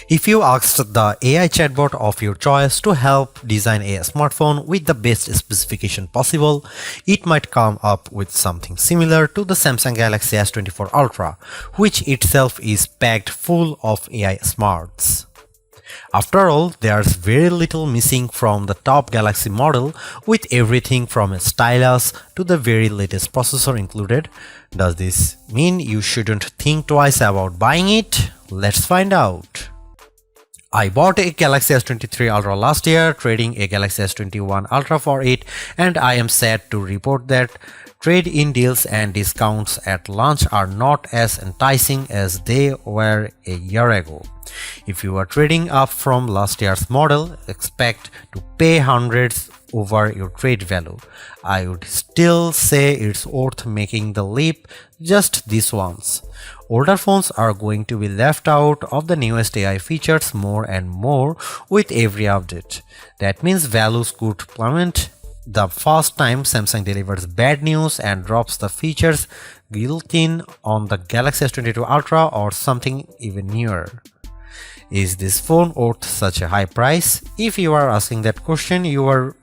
If you asked the AI chatbot of your choice to help design a smartphone with the best specification possible, it might come up with something similar to the Samsung Galaxy S24 Ultra, which itself is packed full of AI smarts. After all, there's very little missing from the top Galaxy model, with everything from a stylus to the very latest processor included. Does this mean you shouldn't think twice about buying it? Let's find out. I bought a Galaxy S23 Ultra last year, trading a Galaxy S21 Ultra for it, and I am sad to report that trade-in deals and discounts at launch are not as enticing as they were a year ago. If you are trading up from last year's model, expect to pay hundreds over your trade value. I would still say it's worth making the leap just this once. Older phones are going to be left out of the newest AI features more and more with every update. That means values could plummet the first time Samsung delivers bad news and drops the features built in on the Galaxy S22 Ultra or something even newer. Is this phone worth such a high price? If you are asking that question, you are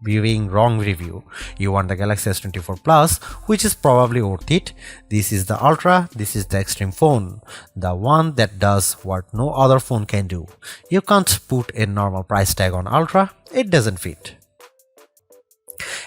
viewing wrong review. You want the Galaxy S24 Plus, which is probably worth it. This is the Ultra, this is the extreme phone, the one that does what no other phone can do. You can't put a normal price tag on Ultra, it doesn't fit.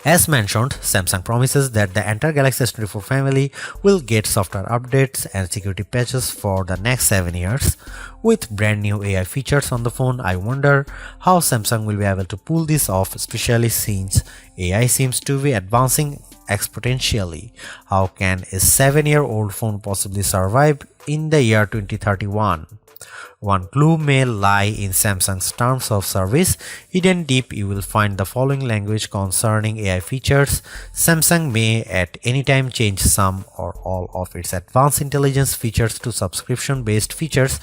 As mentioned, Samsung promises that the entire Galaxy S24 family will get software updates and security patches for the next 7 years. With brand new AI features on the phone, I wonder how Samsung will be able to pull this off, especially since AI seems to be advancing exponentially. How can a 7-year-old phone possibly survive in the year 2031? One clue may lie in Samsung's terms of service. Hidden deep, you will find the following language concerning AI features. Samsung may at any time change some or all of its advanced intelligence features to subscription-based features,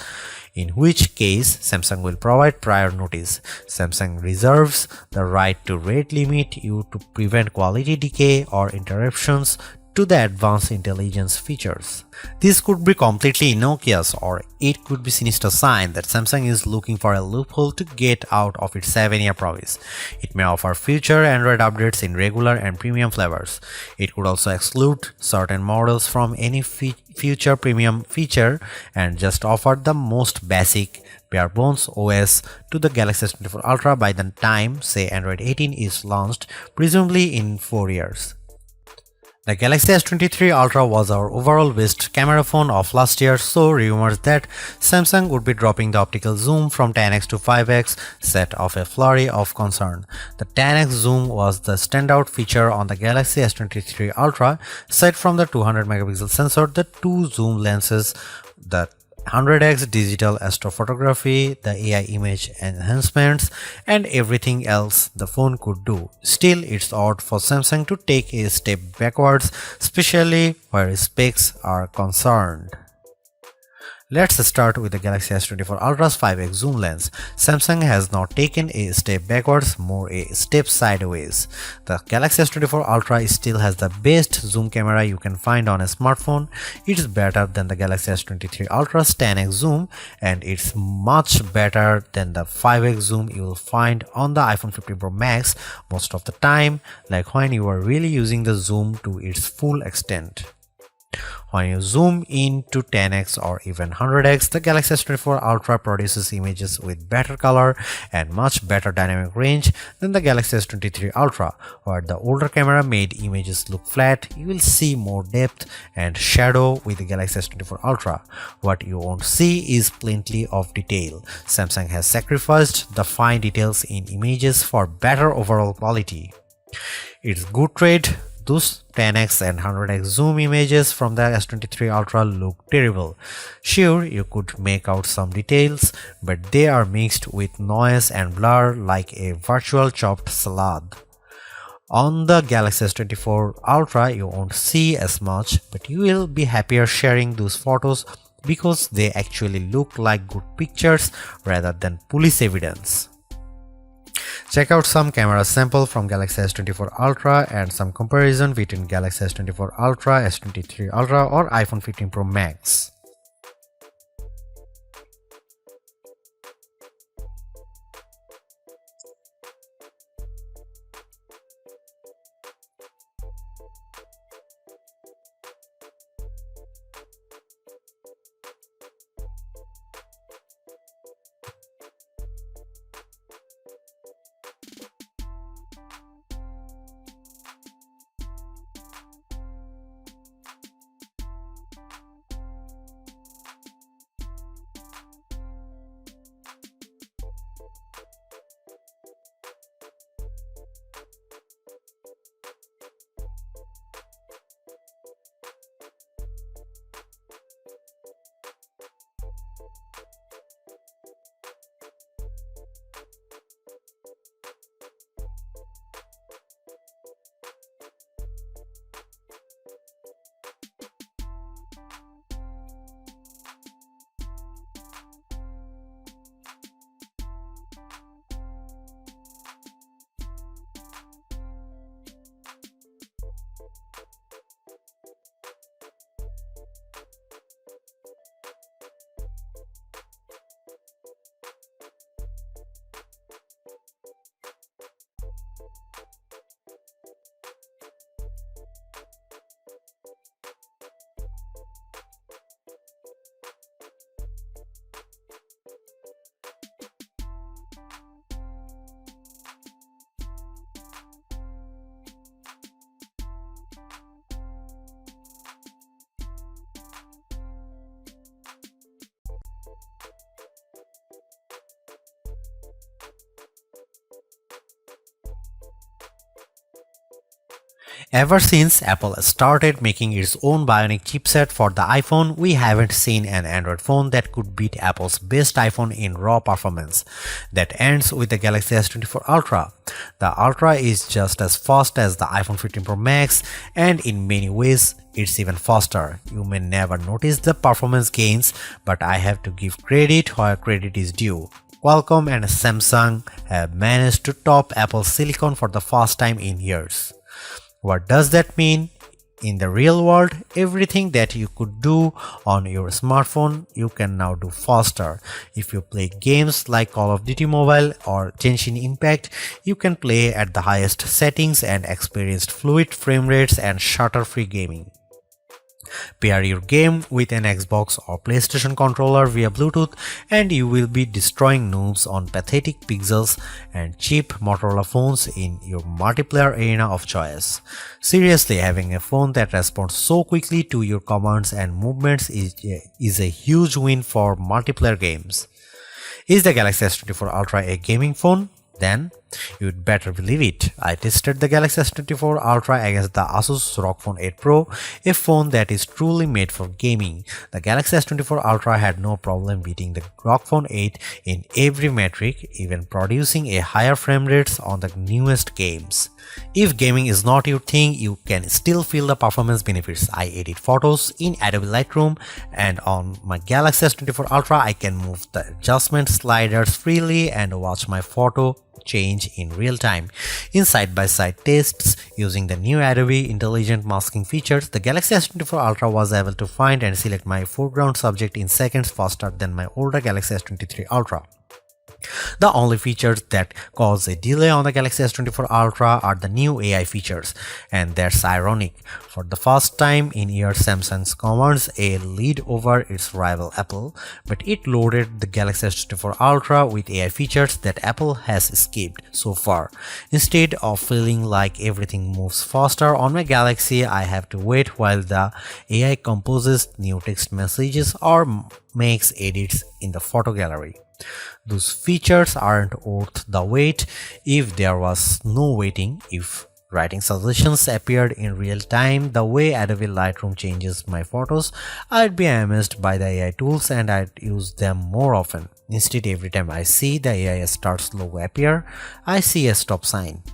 in which case Samsung will provide prior notice. Samsung reserves the right to rate limit you to prevent quality decay or interruptions to the advanced intelligence features. This could be completely innocuous, or it could be a sinister sign that Samsung is looking for a loophole to get out of its 7-year promise. It may offer future Android updates in regular and premium flavors. It could also exclude certain models from any future premium feature and just offer the most basic bare bones OS to the Galaxy S24 Ultra by the time, say, Android 18 is launched, presumably in 4 years. The Galaxy S23 Ultra was our overall best camera phone of last year, so rumors that Samsung would be dropping the optical zoom from 10x to 5x set off a flurry of concern. The 10x zoom was the standout feature on the Galaxy S23 Ultra. Aside from the 200 megapixel sensor, the two zoom lenses, the 100x digital astrophotography, the AI image enhancements, and everything else the phone could do. Still, it's odd for Samsung to take a step backwards, especially where specs are concerned. Let's start with the Galaxy S24 Ultra's 5x zoom lens. Samsung has not taken a step backwards, more a step sideways. The Galaxy S24 Ultra still has the best zoom camera you can find on a smartphone. It's better than the Galaxy S23 Ultra's 10x zoom, and it's much better than the 5x zoom you will find on the iPhone 15 Pro Max most of the time, like when you are really using the zoom to its full extent. When you zoom in to 10x or even 100x, the Galaxy S24 Ultra produces images with better color and much better dynamic range than the Galaxy S23 Ultra. Where the older camera made images look flat, you will see more depth and shadow with the Galaxy S24 Ultra. What you won't see is plenty of detail. Samsung has sacrificed the fine details in images for better overall quality. It's good trade. Those 10x and 100x zoom images from the S23 Ultra look terrible. Sure, you could make out some details, but they are mixed with noise and blur like a virtual chopped salad. On the Galaxy S24 Ultra, you won't see as much, but you will be happier sharing those photos because they actually look like good pictures rather than police evidence. Check out some camera sample from Galaxy S24 Ultra and some comparison between Galaxy S24 Ultra, S23 Ultra or iPhone 15 Pro Max. Ever since Apple started making its own Bionic chipset for the iPhone, we haven't seen an Android phone that could beat Apple's best iPhone in raw performance. That ends with the Galaxy S24 Ultra. The Ultra is just as fast as the iPhone 15 Pro Max, and in many ways, it's even faster. You may never notice the performance gains, but I have to give credit where credit is due. Qualcomm and Samsung have managed to top Apple's silicon for the first time in years. What does that mean? In the real world, everything that you could do on your smartphone, you can now do faster. If you play games like Call of Duty Mobile or Genshin Impact, you can play at the highest settings and experience fluid frame rates and stutter-free gaming. Pair your game with an Xbox or PlayStation controller via Bluetooth and you will be destroying noobs on pathetic pixels and cheap Motorola phones in your multiplayer arena of choice. Seriously, having a phone that responds so quickly to your commands and movements is a huge win for multiplayer games. Is the Galaxy S24 Ultra a gaming phone? Then you'd better believe it. I tested the Galaxy S24 Ultra against the Asus ROG Phone 8 Pro, a phone that is truly made for gaming. The Galaxy S24 Ultra had no problem beating the ROG Phone 8 in every metric, even producing a higher frame rates on the newest games. If gaming is not your thing, you can still feel the performance benefits. I edit photos in Adobe Lightroom, and on my Galaxy S24 Ultra I can move the adjustment sliders freely and watch my photo change in real time. In side-by-side tests using the new Adobe Intelligent Masking features, the Galaxy S24 Ultra was able to find and select my foreground subject in seconds faster than my older Galaxy S23 Ultra. The only features that cause a delay on the Galaxy S24 Ultra are the new AI features, and that's ironic. For the first time in years, Samsung's commands a lead over its rival Apple, but it loaded the Galaxy S24 Ultra with AI features that Apple has skipped so far. Instead of feeling like everything moves faster on my Galaxy, I have to wait while the AI composes new text messages or makes edits in the photo gallery. Those features aren't worth the wait if there was no waiting. If writing suggestions appeared in real time the way Adobe Lightroom changes my photos, I'd be amazed by the AI tools and I'd use them more often. Instead, every time I see the AI starts logo appear, I see a stop sign.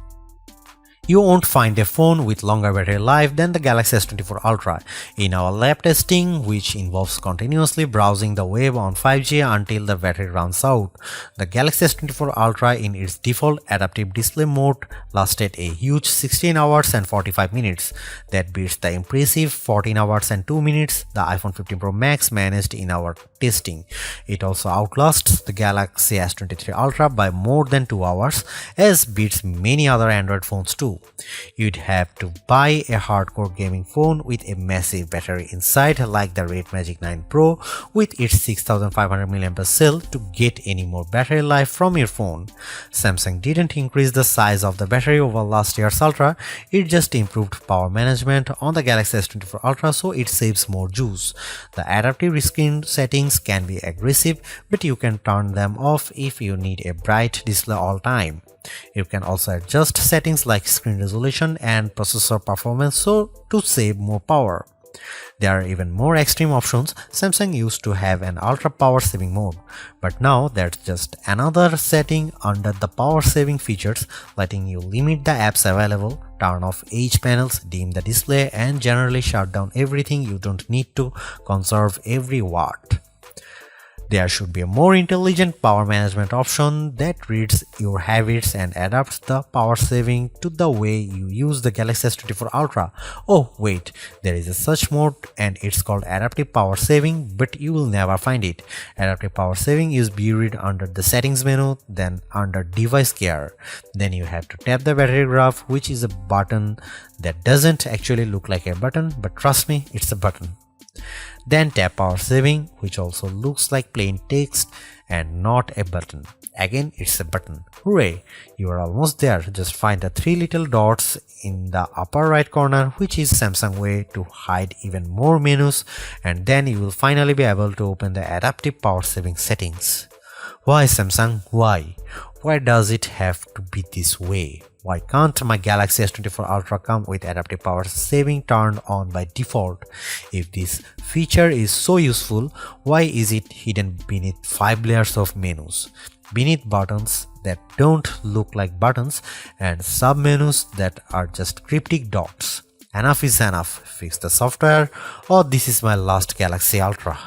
You won't find a phone with longer battery life than the Galaxy S24 Ultra. In our lab testing, which involves continuously browsing the web on 5G until the battery runs out, the Galaxy S24 Ultra in its default adaptive display mode lasted a huge 16 hours and 45 minutes. That beats the impressive 14 hours and 2 minutes the iPhone 15 Pro Max managed in our testing. It also outlasts the Galaxy S23 Ultra by more than 2 hours, as beats many other Android phones too. You'd have to buy a hardcore gaming phone with a massive battery inside like the Red Magic 9 Pro with its 6500 mAh cell to get any more battery life from your phone. Samsung didn't increase the size of the battery over last year's Ultra, it just improved power management on the Galaxy S24 Ultra so it saves more juice. The adaptive screen settings can be aggressive, but you can turn them off if you need a bright display all time. You can also adjust settings like screen resolution and processor performance to save more power. There are even more extreme options. Samsung used to have an ultra power saving mode, but now there's just another setting under the power saving features, letting you limit the apps available, turn off edge panels, dim the display, and generally shut down everything you don't need to conserve every watt. There should be a more intelligent power management option that reads your habits and adapts the power saving to the way you use the Galaxy S24 Ultra. Oh wait, there is a such mode and it's called adaptive power saving, but you will never find it. Adaptive power saving is buried under the settings menu, then under device care. Then you have to tap the battery graph, which is a button that doesn't actually look like a button, but trust me, it's a button. Then tap power saving, which also looks like plain text and not a button. Again, it's a button. Hooray! You are almost there. Just find the 3 little dots in the upper right corner, which is Samsung way to hide even more menus, and then you will finally be able to open the adaptive power saving settings. Why Samsung? Why? Why does it have to be this way? Why can't my Galaxy S24 Ultra come with adaptive power saving turned on by default? If this feature is so useful, why is it hidden beneath 5 layers of menus? Beneath buttons that don't look like buttons and sub-menus that are just cryptic dots. Enough is enough. Fix the software, or this is my last Galaxy Ultra.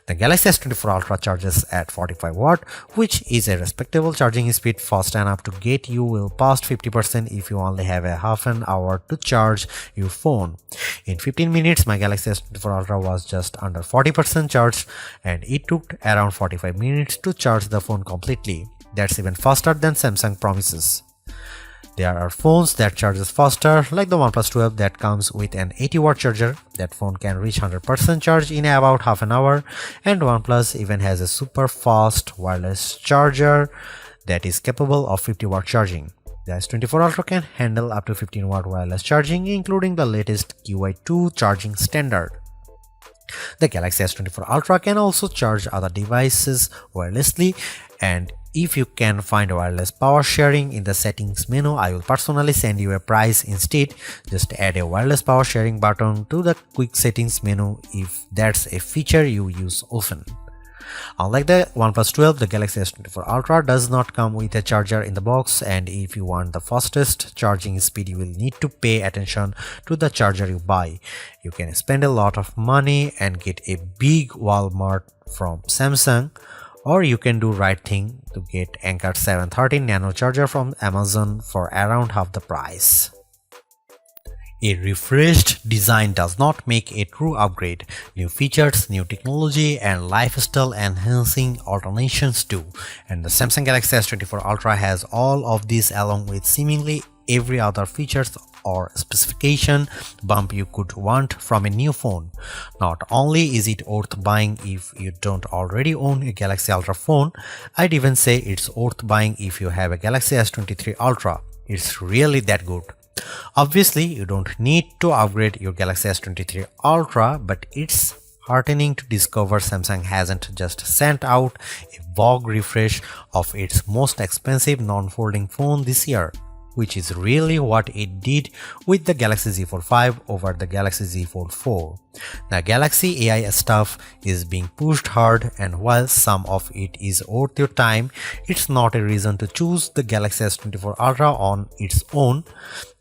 The Galaxy S24 Ultra charges at 45 watt, which is a respectable charging speed, fast enough to get you well past 50% if you only have a half an hour to charge your phone. In 15 minutes, my Galaxy S24 Ultra was just under 40% charged, and it took around 45 minutes to charge the phone completely. That's even faster than Samsung promises. There are phones that charges faster, like the OnePlus 12 that comes with an 80 watt charger. That phone can reach 100% charge in about half an hour, and OnePlus even has a super fast wireless charger that is capable of 50 watt charging. The S24 Ultra can handle up to 15 watt wireless charging, including the latest QI2 charging standard. The Galaxy S24 Ultra can also charge other devices wirelessly, and if you can find wireless power sharing in the settings menu, I will personally send you a price instead. Just add a wireless power sharing button to the quick settings menu if that's a feature you use often. Unlike the OnePlus 12, the Galaxy S24 Ultra does not come with a charger in the box, and if you want the fastest charging speed, you will need to pay attention to the charger you buy. You can spend a lot of money and get a big Walmart from Samsung, or you can do right thing to get Anker 713 Nano charger from Amazon for around half the price. A refreshed design does not make a true upgrade. New features, new technology, and lifestyle enhancing alternations do. And the Samsung Galaxy S24 Ultra has all of these along with seemingly every other features or specification bump you could want from a new phone. Not only is it worth buying if you don't already own a Galaxy Ultra phone, I'd even say it's worth buying if you have a Galaxy S23 Ultra. It's really that good. Obviously, you don't need to upgrade your Galaxy S23 Ultra, but it's heartening to discover Samsung hasn't just sent out a vogue refresh of its most expensive non-folding phone this year, which is really what it did with the Galaxy Z Fold 5 over the Galaxy Z Fold 4. The Galaxy AI stuff is being pushed hard, and while some of it is worth your time, it's not a reason to choose the Galaxy S24 Ultra on its own.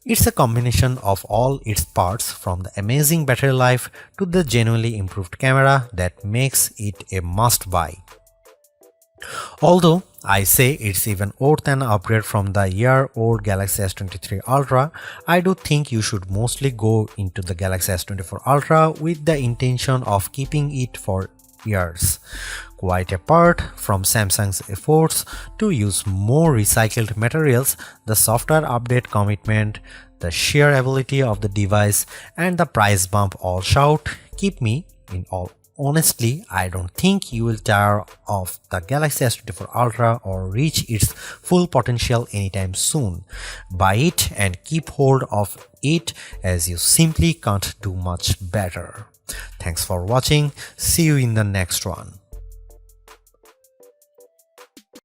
It's a combination of all its parts, from the amazing battery life to the genuinely improved camera, that makes it a must-buy. Although I say it's even worth an upgrade from the year-old Galaxy S23 Ultra, I do think you should mostly go into the Galaxy S24 Ultra with the intention of keeping it for years. Quite apart from Samsung's efforts to use more recycled materials, the software update commitment, the sheer ability of the device, and the price bump all shout, keep me in all. Honestly, I don't think you will tire of the Galaxy S24 Ultra or reach its full potential anytime soon. Buy it and keep hold of it, as you simply can't do much better. Thanks for watching. See you in the next one.